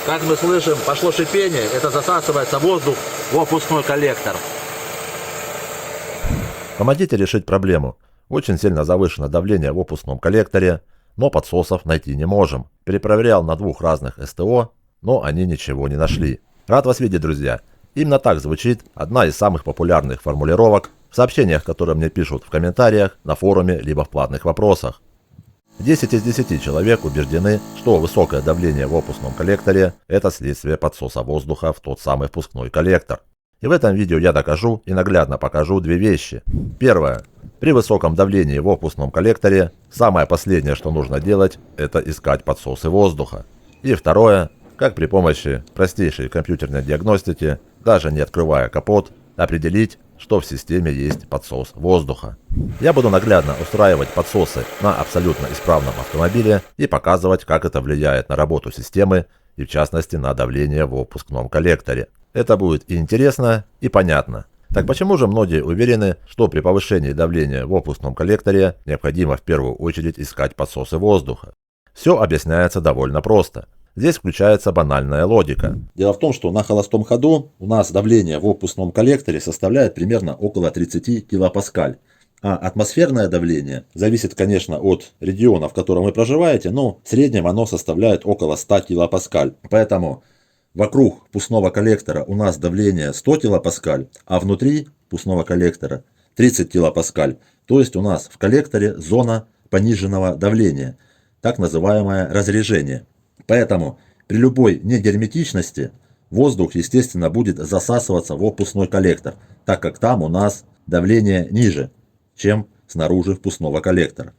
Как мы слышим, пошло шипение, это засасывается воздух в опускной коллектор. Помогите решить проблему. Очень сильно завышено давление в опускном коллекторе, но подсосов найти не можем. Перепроверял на 2 разных СТО, но они ничего не нашли. Рад вас видеть, друзья. Именно так звучит одна из самых популярных формулировок в сообщениях, которые мне пишут в комментариях, на форуме, либо в платных вопросах. 10 из 10 человек убеждены, что высокое давление в опускном коллекторе – это следствие подсоса воздуха в тот самый впускной коллектор. И в этом видео я докажу и наглядно покажу 2 вещи. Первое. При высоком давлении в опускном коллекторе самое последнее, что нужно делать, это искать подсосы воздуха. И второе. Как при помощи простейшей компьютерной диагностики, даже не открывая капот, определить, что в системе есть подсос воздуха. Я буду наглядно устраивать подсосы на абсолютно исправном автомобиле и показывать, как это влияет на работу системы и в частности на давление в опускном коллекторе. Это будет и интересно, и понятно. Так почему же многие уверены, что при повышении давления в опускном коллекторе необходимо в первую очередь искать подсосы воздуха? Все объясняется довольно просто. Здесь включается банальная логика. Дело в том, что на холостом ходу у нас давление в опускном коллекторе составляет примерно около 30 килопаскаль. А атмосферное давление зависит, конечно, от региона, в котором вы проживаете, но в среднем оно составляет около 100 килопаскаль. Поэтому вокруг впускного коллектора у нас давление 100 килопаскаль, а внутри впускного коллектора 30 килопаскаль. То есть у нас в коллекторе зона пониженного давления, так называемое разрежение. Поэтому при любой негерметичности воздух, естественно, будет засасываться в опускной коллектор, так как там у нас давление ниже, чем снаружи впускного коллектора.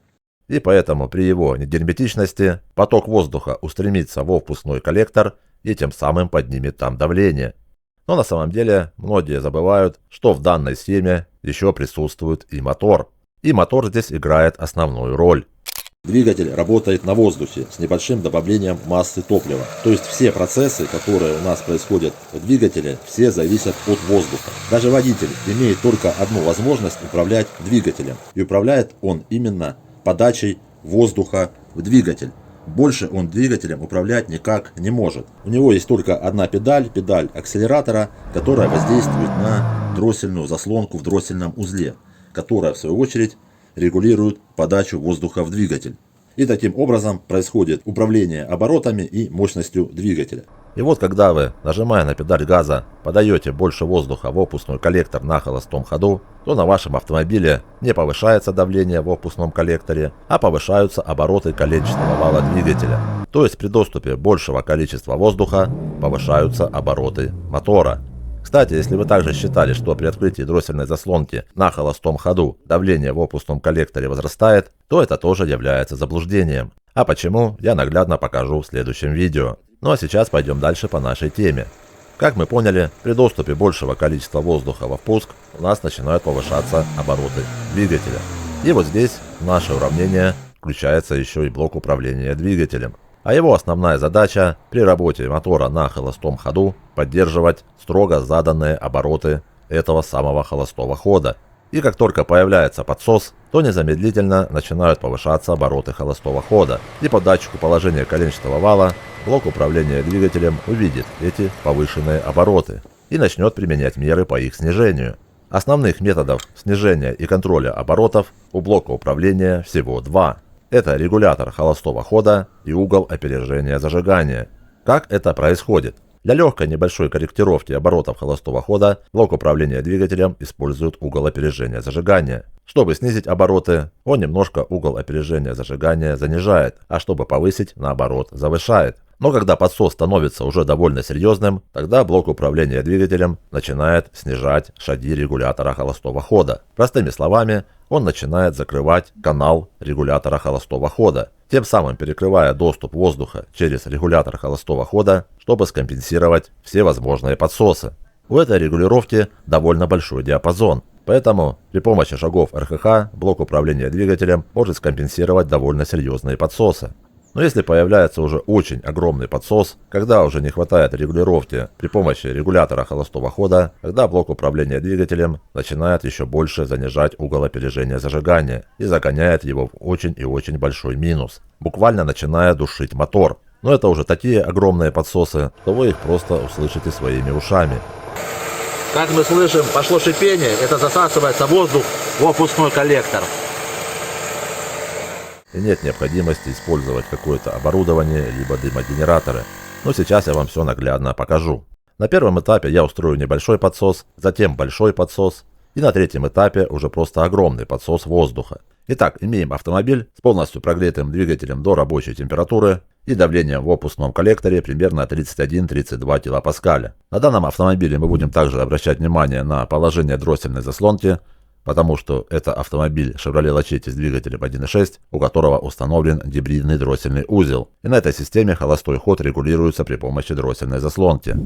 И поэтому при его негерметичности поток воздуха устремится в опускной коллектор и тем самым поднимет там давление. Но на самом деле многие забывают, что в данной схеме еще присутствует и мотор. И мотор здесь играет основную роль. Двигатель работает на воздухе с небольшим добавлением массы топлива. То есть все процессы, которые у нас происходят в двигателе, все зависят от воздуха. Даже водитель имеет только одну возможность управлять двигателем. И управляет он именно подачей воздуха в двигатель. Больше он двигателем управлять никак не может. У него есть только одна педаль, педаль акселератора, которая воздействует на дроссельную заслонку в дроссельном узле, которая в свою очередь регулирует подачу воздуха в двигатель. И таким образом происходит управление оборотами и мощностью двигателя. И вот когда вы, нажимая на педаль газа, подаете больше воздуха в опускной коллектор на холостом ходу, то на вашем автомобиле не повышается давление в опускном коллекторе, а повышаются обороты коленчатого вала двигателя. То есть при доступе большего количества воздуха повышаются обороты мотора. Кстати, если вы также считали, что при открытии дроссельной заслонки на холостом ходу давление в опускном коллекторе возрастает, то это тоже является заблуждением. А почему, я наглядно покажу в следующем видео. Ну а сейчас пойдем дальше по нашей теме. Как мы поняли, при доступе большего количества воздуха во впуск у нас начинают повышаться обороты двигателя. И вот здесь в наше уравнение включается еще и блок управления двигателем. А его основная задача при работе мотора на холостом ходу поддерживать строго заданные обороты этого самого холостого хода. И как только появляется подсос, то незамедлительно начинают повышаться обороты холостого хода. И по датчику положения коленчатого вала блок управления двигателем увидит эти повышенные обороты и начнет применять меры по их снижению. Основных методов снижения и контроля оборотов у блока управления всего 2. Это регулятор холостого хода и угол опережения зажигания. Как это происходит? Для легкой небольшой корректировки оборотов холостого хода блок управления двигателем использует угол опережения зажигания. Чтобы снизить обороты, он немножко угол опережения зажигания занижает, а чтобы повысить, наоборот, завышает. Но когда подсос становится уже довольно серьезным, тогда блок управления двигателем начинает снижать шаги регулятора холостого хода. Простыми словами, он начинает закрывать канал регулятора холостого хода, тем самым перекрывая доступ воздуха через регулятор холостого хода, чтобы скомпенсировать все возможные подсосы. У этой регулировки довольно большой диапазон, поэтому при помощи шагов РХХ блок управления двигателем может скомпенсировать довольно серьезные подсосы. Но если появляется уже очень огромный подсос, когда уже не хватает регулировки при помощи регулятора холостого хода, тогда блок управления двигателем начинает еще больше занижать угол опережения зажигания и загоняет его в очень и очень большой минус, буквально начиная душить мотор. Но это уже такие огромные подсосы, что вы их просто услышите своими ушами. Как мы слышим, пошло шипение, это засасывается воздух в опускной коллектор. И нет необходимости использовать какое-то оборудование, либо дымогенераторы. Но сейчас я вам все наглядно покажу. На первом этапе я устрою небольшой подсос, затем большой подсос, и на третьем этапе уже просто огромный подсос воздуха. Итак, имеем автомобиль с полностью прогретым двигателем до рабочей температуры и давлением в опускном коллекторе примерно 31-32 килопаскаля. На данном автомобиле мы будем также обращать внимание на положение дроссельной заслонки, потому что это автомобиль Chevrolet Lachetti с двигателем 1.6, у которого установлен гибридный дроссельный узел. И на этой системе холостой ход регулируется при помощи дроссельной заслонки.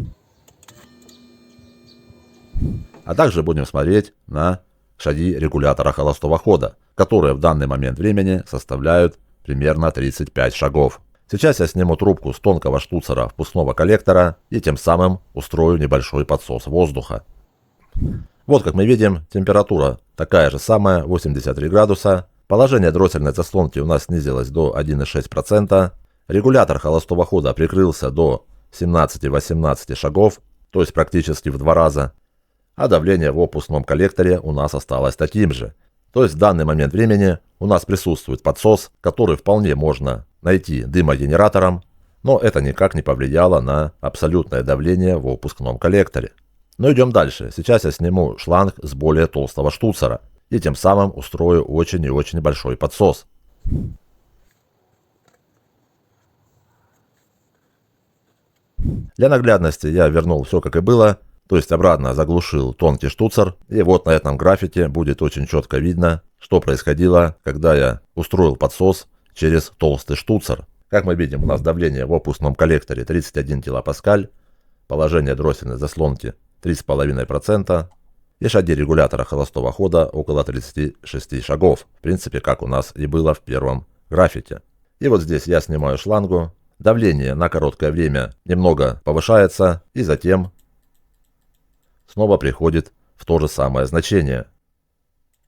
А также будем смотреть на шаги регулятора холостого хода, которые в данный момент времени составляют примерно 35 шагов. Сейчас я сниму трубку с тонкого штуцера впускного коллектора и тем самым устрою небольшой подсос воздуха. Вот как мы видим, температура такая же самая, 83 градуса. Положение дроссельной заслонки у нас снизилось до 1,6%. Регулятор холостого хода прикрылся до 17-18 шагов, то есть практически в 2 раза. А давление в опускном коллекторе у нас осталось таким же. То есть в данный момент времени у нас присутствует подсос, который вполне можно найти дымогенератором, но это никак не повлияло на абсолютное давление в опускном коллекторе. Но идем дальше. Сейчас я сниму шланг с более толстого штуцера и тем самым устрою очень и очень большой подсос. Для наглядности я вернул все как и было, то есть обратно заглушил тонкий штуцер, и вот на этом графике будет очень четко видно, что происходило, когда я устроил подсос через толстый штуцер. Как мы видим, у нас давление в опускном коллекторе 31 килопаскаль, положение дроссельной заслонки 3,5% и шаги регулятора холостого хода около 36 шагов, в принципе, как у нас и было в первом графике. И вот здесь я снимаю шлангу, давление на короткое время немного повышается и затем снова приходит в то же самое значение.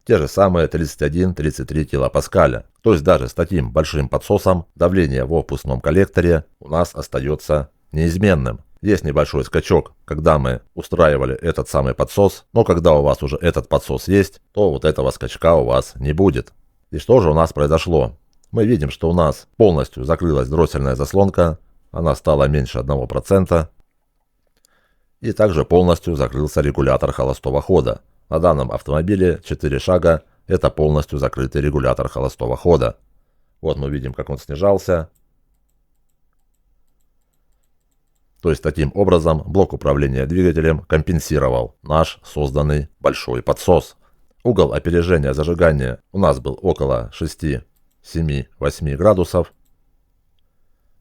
Те же самые 31-33 килопаскаля. То есть даже с таким большим подсосом давление в опускном коллекторе у нас остается неизменным. Есть небольшой скачок, когда мы устраивали этот самый подсос, но когда у вас уже этот подсос есть, то вот этого скачка у вас не будет. И что же у нас произошло? Мы видим, что у нас полностью закрылась дроссельная заслонка, она стала меньше 1%. И также полностью закрылся регулятор холостого хода. На данном автомобиле 4 шага – это полностью закрытый регулятор холостого хода. Вот мы видим, как он снижался. То есть таким образом блок управления двигателем компенсировал наш созданный большой подсос. Угол опережения зажигания у нас был около 6, 7, 8 градусов.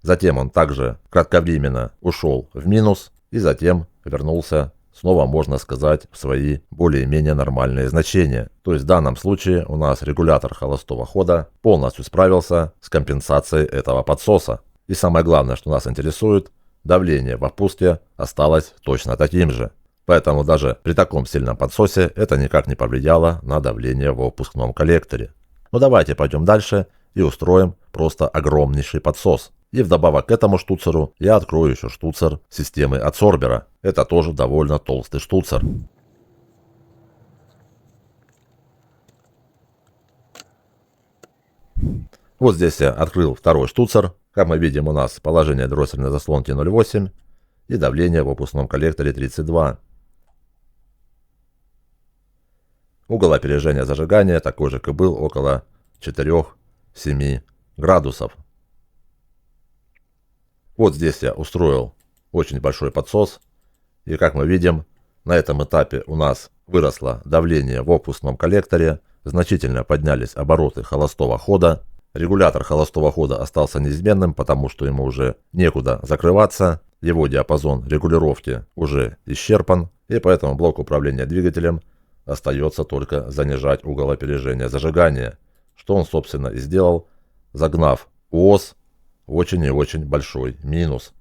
Затем он также кратковременно ушел в минус и затем вернулся снова, можно сказать, в свои более-менее нормальные значения. То есть в данном случае у нас регулятор холостого хода полностью справился с компенсацией этого подсоса. И самое главное, что нас интересует, давление в опуске осталось точно таким же. Поэтому даже при таком сильном подсосе это никак не повлияло на давление в опускном коллекторе. Но давайте пойдем дальше и устроим просто огромнейший подсос. И вдобавок к этому штуцеру я открою еще штуцер системы адсорбера. Это тоже довольно толстый штуцер. Вот здесь я открыл второй штуцер. Как мы видим, у нас положение дроссельной заслонки 0,8 и давление в опускном коллекторе 32. Угол опережения зажигания такой же, как и был, около 4-7 градусов. Вот здесь я устроил очень большой подсос. И как мы видим, на этом этапе у нас выросло давление в опускном коллекторе, значительно поднялись обороты холостого хода. Регулятор холостого хода остался неизменным, потому что ему уже некуда закрываться. Его диапазон регулировки уже исчерпан. И поэтому блок управления двигателем остается только занижать угол опережения зажигания. Что он, собственно, и сделал, загнав ОС в очень и очень большой минус.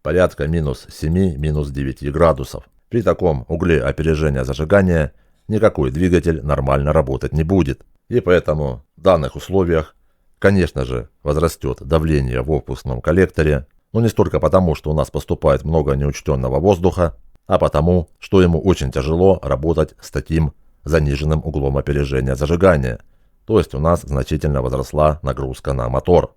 Порядка минус 7, минус 9 градусов. При таком угле опережения зажигания никакой двигатель нормально работать не будет. И поэтому в данных условиях Конечно же, возрастет давление в выпускном коллекторе, но не столько потому, что у нас поступает много неучтенного воздуха, а потому, что ему очень тяжело работать с таким заниженным углом опережения зажигания. То есть у нас значительно возросла нагрузка на мотор.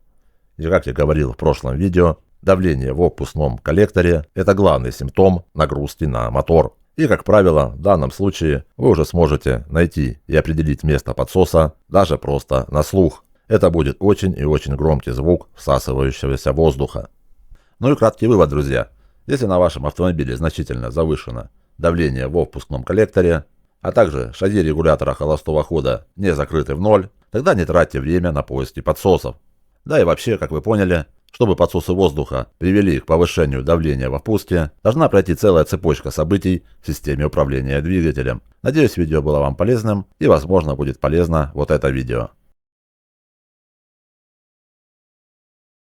И как я говорил в прошлом видео, давление в выпускном коллекторе – это главный симптом нагрузки на мотор. И, как правило, в данном случае вы уже сможете найти и определить место подсоса даже просто на слух. Это будет очень и очень громкий звук всасывающегося воздуха. Ну и краткий вывод, друзья. Если на вашем автомобиле значительно завышено давление в выпускном коллекторе, а также шаги регулятора холостого хода не закрыты в ноль, тогда не тратьте время на поиски подсосов. Да и вообще, как вы поняли, чтобы подсосы воздуха привели к повышению давления во впуске, должна пройти целая цепочка событий в системе управления двигателем. Надеюсь, видео было вам полезным и, возможно, будет полезно вот это видео.